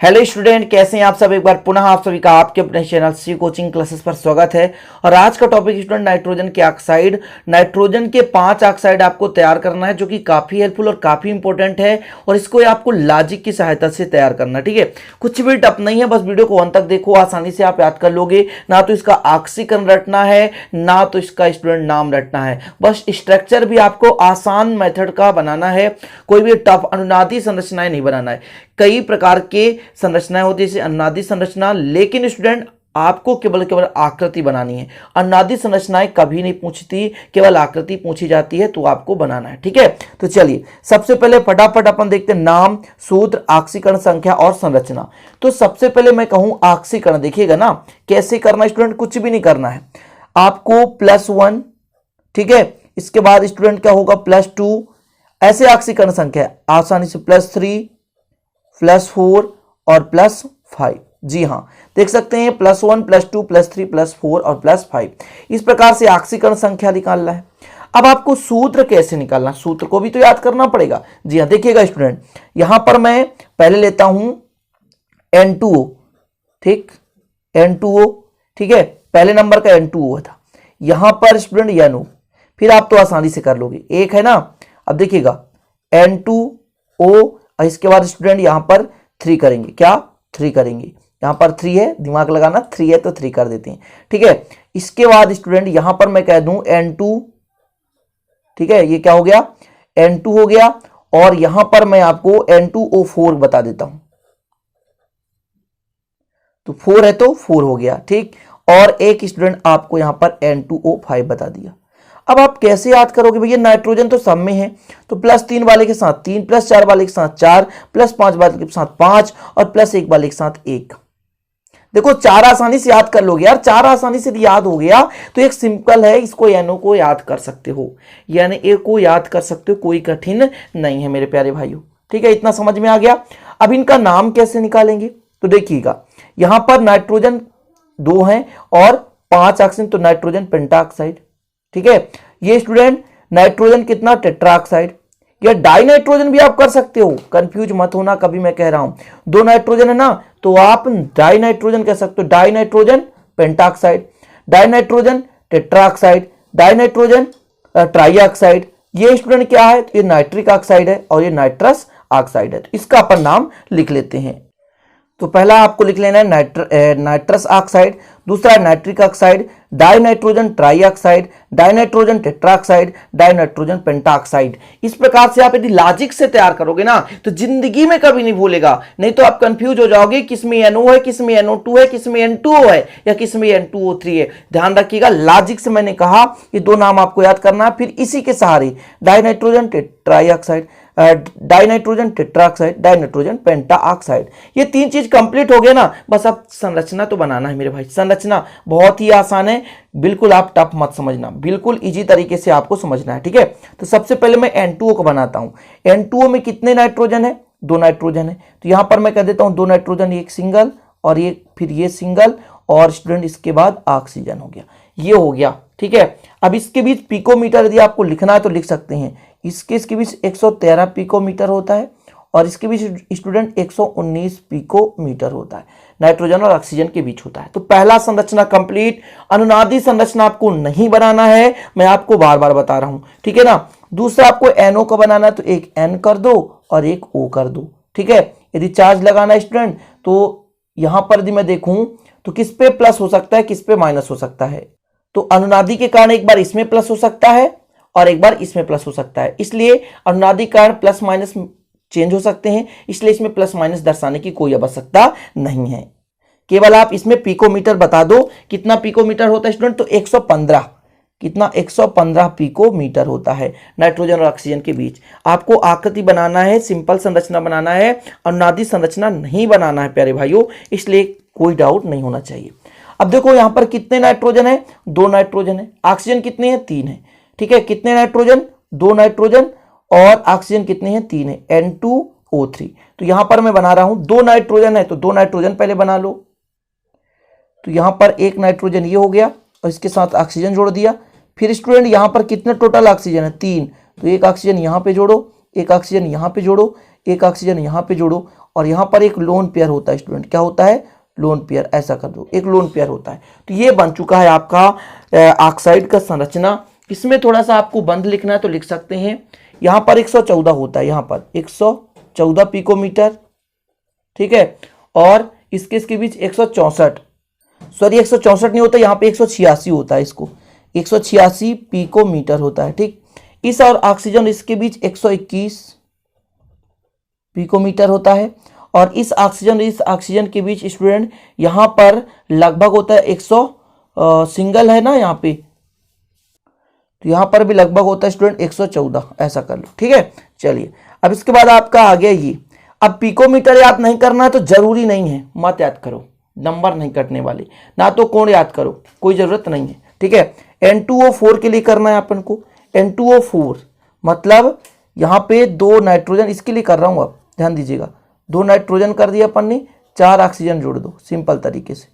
Hello student, कैसे हैं आप सब। एक बार पुनः आप सभी का आपके अपने चैनल सी कोचिंग क्लासेस पर स्वागत है। और आज का टॉपिक स्टूडेंट नाइट्रोजन के ऑक्साइड, नाइट्रोजन के 5 ऑक्साइड आपको तैयार करना है, जो कि काफी हेल्पफुल और काफी इंपॉर्टेंट है। और इसको आपको लॉजिक की सहायता से तैयार करना है, ठीक है। कुछ भी टफ नहीं है, बस वीडियो को अंत तक देखो, आसानी से आप याद कर लोगे। ना तो इसका ऑक्सीकरण रटना है, ना तो इसका स्टूडेंट नाम रटना है, बस स्ट्रक्चर भी आपको आसान मेथड का बनाना है। कोई भी टफ अनुनादी संरचनाएं नहीं बनाना है। कई प्रकार के संरचनाएं होती है, जैसे अनुनादी संरचना, लेकिन स्टूडेंट आपको केवल आकृति बनानी है। अनुनादी संरचनाएं कभी नहीं पूछती, केवल आकृति पूछी जाती है, तो आपको बनाना है, ठीक है। तो चलिए सबसे पहले फटाफट अपन देखते हैं नाम, सूत्र, ऑक्सीकरण संख्या और संरचना। तो सबसे पहले मैं कहूं ऑक्सीकरण, देखिएगा ना कैसे करना स्टूडेंट, कुछ भी नहीं करना है आपको। +1, ठीक है। इसके बाद स्टूडेंट क्या होगा, +2, ऐसे ऑक्सीकरण संख्या आसानी से +3, +4 और +5। जी हाँ, देख सकते हैं +1, +2, +3, +4 और +5। इस प्रकार से ऑक्सीकरण संख्या निकालना है। अब आपको सूत्र कैसे निकालना, सूत्र को भी तो याद करना पड़ेगा। जी हाँ, देखिएगा स्टूडेंट, यहां पर मैं पहले लेता हूं N2O, ठीक, N2O, ठीक है। पहले नंबर का N2O था, यहां पर स्टूडेंट NO, फिर आप तो आसानी से कर लोगे, एक है ना। अब देखिएगा N2O, और इसके बाद स्टूडेंट यहां पर 3 करेंगे, क्या 3 करेंगे, यहां पर 3 है, दिमाग लगाना, 3 है तो 3 कर देते हैं, ठीक है। इसके बाद स्टूडेंट यहां पर मैं कह दूं N2, ठीक है, ये क्या हो गया, N2 हो गया। और यहां पर मैं आपको N2O4 बता देता हूं, तो 4 है तो 4 हो गया, ठीक। और एक स्टूडेंट आपको यहां पर N2O5 बता दिया। अब आप कैसे याद करोगे भैया, नाइट्रोजन तो सब में है, तो +3 वाले के साथ 3, +4 वाले के साथ 4, +5 वाले के साथ 5 और +1 वाले के साथ 1। देखो 4 आसानी से याद कर लोगे यार, 4 आसानी से याद हो गया तो एक सिंपल है, इसको NO को याद कर सकते हो, यानी A को याद कर सकते हो, कोई कठिन नहीं है मेरे प्यारे भाइयों, ठीक है। इतना समझ में आ गया। अब इनका नाम कैसे निकालेंगे, तो देखिएगा यहां पर नाइट्रोजन 2 है और 5 ऑक्सीजन, तो नाइट्रोजन पेंटाऑक्साइड, ठीक है। ये स्टूडेंट नाइट्रोजन कितना, टेट्राऑक्साइड, या डाई नाइट्रोजन भी आप कर सकते हो, कंफ्यूज मत होना, कभी मैं कह रहा हूं 2 नाइट्रोजन है ना, तो आप डाई नाइट्रोजन कह सकते हो, die nitrogen pentoxide, die nitrogen tetroxide, die nitrogen trioxide. ये स्टूडेंट क्या है, तो ये नाइट्रिक ऑक्साइड है और ये नाइट्रस ऑक्साइड है, तो इसका अपन नाम लिख लेते हैं। तो पहला आपको लिख लेना है नाइट्रस ऑक्साइड, दूसरा nitric oxide, die nitrogen trioxide, die nitrogen tetroxide, die nitrogen pentoxide. इस प्रकार से आप यदि लॉजिक से तैयार करोगे ना, तो जिंदगी में कभी नहीं भूलेगा, नहीं तो आप कंफ्यूज हो जाओगे, किसमें NO है, किसमें NO2 है, किसमें N2O है, या किसमें N2O3 है। ध्यान रखिएगा, लॉजिक से मैंने कहा ये 2 नाम आपको याद करना है, फिर इसी के सहारे die nitrogen trioxide, die nitrogen tetroxide, die nitrogen pentoxide. ये 3 चीज कंप्लीट हो गया ना, बस अब संरचना तो बनाना है मेरे भाई। संरचना बहुत ही आसान है, बिल्कुल आप टफ मत समझना, बिल्कुल इजी तरीके से आपको समझना है, ठीक है। तो सबसे पहले मैं N2O को बनाता हूं। N2O में कितने नाइट्रोजन है, 2 नाइट्रोजन है, तो यहां पर मैं कह देता हूं 2 नाइट्रोजन, एक सिंगल और ये फिर ये सिंगल, और स्टूडेंट इसके बाद ऑक्सीजन हो गया, ये हो गया, ठीक है। अब इसके बीच पिकोमीटर यदि आपको लिखना है तो लिख सकते हैं, इसके बीच 113 पिकोमीटर होता है और इसके बीच स्टूडेंट 119 पिकोमीटर होता है, नाइट्रोजन और ऑक्सीजन के बीच होता है। तो पहला संरचना कंप्लीट। अनुनादी संरचना आपको नहीं बनाना है, मैं आपको बार बार बता रहा हूं, ठीक है ना। दूसरा आपको NO का बनाना है, तो एक N कर दो और एक O कर दो, ठीक है। यदि चार्ज लगाना है स्टूडेंट, तो यहां पर यदि मैं देखूं तो किस पे प्लस हो सकता है, किस पे माइनस हो सकता है, तो अनुनादी के कारण एक बार इसमें प्लस हो सकता है और एक बार इसमें प्लस हो सकता है, इसलिए अनुनादी कारण प्लस माइनस चेंज हो सकते हैं, इसलिए इसमें प्लस माइनस दर्शाने की कोई आवश्यकता नहीं है। केवल आप इसमें पिकोमीटर बता दो, कितना पिकोमीटर होता है स्टूडेंट, तो 115, कितना 115 पिकोमीटर होता है नाइट्रोजन और ऑक्सीजन के बीच। आपको आकृति बनाना है, सिंपल संरचना बनाना है, अनुनादी संरचना नहीं बनाना है प्यारे भाइयों, इसलिए कोई डाउट नहीं होना चाहिए। अब देखो यहां पर कितने नाइट्रोजन है, 2 नाइट्रोजन है, ऑक्सीजन कितने हैं, 3 है, ठीक है। कितने नाइट्रोजन, 2 नाइट्रोजन, और ऑक्सीजन कितने हैं, 3 है, N2O3। तो यहां पर मैं बना रहा हूं 2 नाइट्रोजन है, तो 2 नाइट्रोजन पहले बना लो, तो यहां पर एक नाइट्रोजन ये हो गया और इसके साथ ऑक्सीजन जोड़ दिया। फिर स्टूडेंट यहां पर कितने टोटल ऑक्सीजन है, 3, तो एक ऑक्सीजन यहां पे जोड़ो, एक ऑक्सीजन यहां पे जोड़ो, एक ऑक्सीजन यहां पे जोड़ो और यहाँ पर एक लोन पेयर होता है स्टूडेंट, क्या होता है, लोन पेयर, ऐसा कर दो, एक लोन पेयर होता है। तो ये बन चुका है आपका ऑक्साइड का संरचना। इसमें थोड़ा सा आपको बंद लिखना है तो लिख सकते हैं, यहाँ पर 114 होता है, यहाँ पर 114 पिकोमीटर, ठीक है, और इसके बीच 164, सॉरी 164 नहीं होता, यहाँ पे 186 होता है, इसको 186 पिकोमीटर होता है, ठीक। इस और ऑक्सीजन इसके बीच 121 पिकोमीटर होता है, और इस ऑक्सीजन के बीच स्टूडेंट यहाँ पर लगभग होता है 100 सिंगल है ना यहाँ पे, तो यहाँ पर भी लगभग होता है स्टूडेंट 114, ऐसा कर लो, ठीक है। चलिए अब इसके बाद आपका आ गया ये, अब पिकोमीटर याद नहीं करना है तो जरूरी नहीं है, मत याद करो, नंबर नहीं कटने वाले, ना तो कोण याद करो, कोई जरूरत नहीं है, ठीक है। N2O4 के लिए करना है अपन को, N2O4 मतलब यहाँ पे 2 नाइट्रोजन, इसके लिए कर रहा हूँ, आप ध्यान दीजिएगा, 2 नाइट्रोजन कर दिया अपन ने, 4 ऑक्सीजन जोड़ दो, सिंपल तरीके से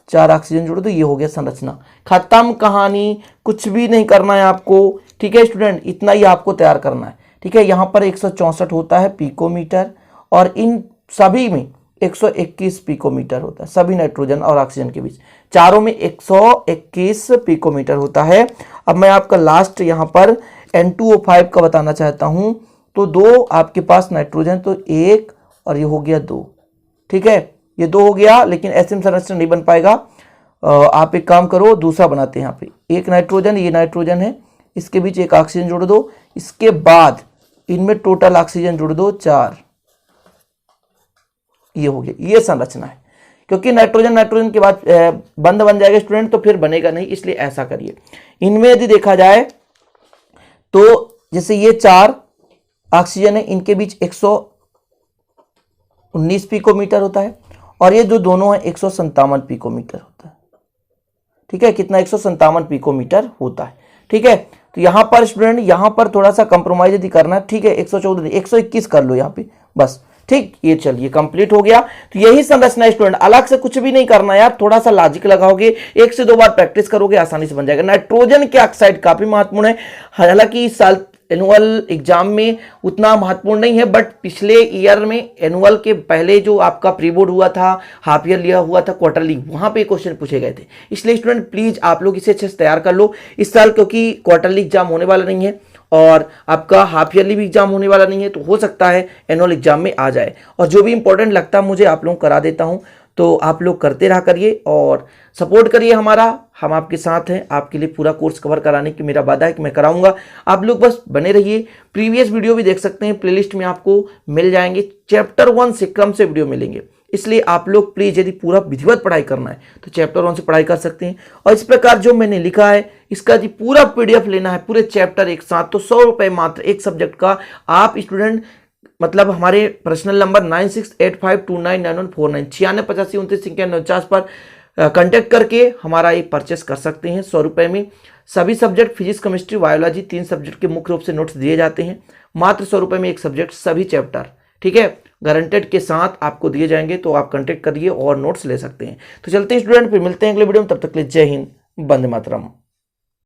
4 ऑक्सीजन जोड़ दो, ये हो गया संरचना, खत्म कहानी, कुछ भी नहीं करना है आपको, ठीक है स्टूडेंट, इतना ही आपको तैयार करना है, ठीक है। यहाँ पर 164 होता है पिकोमीटर, और इन सभी में 121 पिकोमीटर होता है, सभी नाइट्रोजन और ऑक्सीजन के बीच, चारों में 121 पिकोमीटर होता है। अब मैं आपका लास्ट यहाँ पर N2O5 का बताना चाहता हूँ, तो 2 आपके पास नाइट्रोजन, तो 1 और ये हो गया 2, ठीक है, ये 2 हो गया, लेकिन ऐसे में संरचना नहीं बन पाएगा, आप एक काम करो, दूसरा बनाते हैं, यहाँ पे 1 नाइट्रोजन, ये नाइट्रोजन है, इसके बीच 1 ऑक्सीजन जोड़ दो, इसके बाद इनमें टोटल ऑक्सीजन जोड़ दो 4, ये हो गया, ये संरचना है। क्योंकि नाइट्रोजन के बाद बंद बन जाएगा स्टूडेंट, तो फिर बनेगा नहीं, इसलिए ऐसा करिए। इनमें यदि देखा जाए तो जैसे ये 4 ऑक्सीजन है, इनके बीच 119 पिकोमीटर होता है, और ये जो दोनों है 157 पिकोमीटर होता है, ठीक है, कितना 157 पिकोमीटर होता है, ठीक है। तो यहाँ पर स्टूडेंट, यहाँ पर थोड़ा सा कंप्रोमाइज यदि करना है, ठीक है, 114 121 कर लो यहाँ पे, बस, ठीक। ये चलिए कंप्लीट हो गया। तो यही संरचना है स्टूडेंट, अलग से कुछ भी नहीं करना यार, थोड़ा सा लॉजिक लगाओगे, 1 से 2 बार प्रैक्टिस करोगे, आसानी से बन जाएगा। नाइट्रोजन के ऑक्साइड काफी महत्वपूर्ण है, हालांकि इस साल एनुअल एग्जाम में उतना महत्वपूर्ण नहीं है, बट पिछले ईयर में एनुअल के पहले जो आपका प्री बोर्ड हुआ था, हाफ ईयर लिया हुआ था, क्वार्टरली, वहां पे क्वेश्चन पूछे गए थे। इसलिए स्टूडेंट प्लीज आप लोग इसे अच्छे से तैयार कर लो इस साल, क्योंकि क्वार्टरली एग्जाम होने वाला नहीं है और आपका हाफ ईयरली भी एग्जाम होने वाला नहीं है, तो हो सकता है एनुअल एग्जाम में आ जाए। और जो भी इंपॉर्टेंट लगता है मुझे, आप लोग करा देता हूं, तो आप लोग करते रहा करिए और सपोर्ट करिए हमारा, हम आपके साथ हैं, आपके लिए पूरा कोर्स कवर कराने की मेरा वादा है कि मैं कराऊंगा। आप लोग बस बने रहिए, प्रीवियस वीडियो भी देख सकते हैं, प्लेलिस्ट में आपको मिल जाएंगे, चैप्टर 1 से कम से वीडियो मिलेंगे, इसलिए आप लोग प्लीज यदि पूरा विधिवत पढ़ाई करना है तो चैप्टर 1 से पढ़ाई कर सकते हैं। और इस प्रकार जो मैंने लिखा है इसका जी पूरा PDF लेना है, पूरे चैप्टर एक साथ, तो 100 रुपए मात्र एक सब्जेक्ट का। आप स्टूडेंट मतलब हमारे पर्सनल नंबर 9685299149 968529 पर कांटेक्ट करके हमारा ये परचेस कर सकते हैं 100 रुपए में। सभी subject physics, chemistry, biology 3 subject के मुख्य रूप से नोट्स दिए जाते हैं, मात्र 100 रुपए में एक सब्जेक्ट, सभी चैप्टर, ठीक है, गारंटेड के साथ आपको दिए जाएंगे। तो आप कांटेक्ट करिए और नोट्स ले सकते हैं। तो चलते हैं स्टूडेंट, फिर मिलते हैं अगले वीडियो में, तब तक के लिए जय हिंद, वंदे मातरम।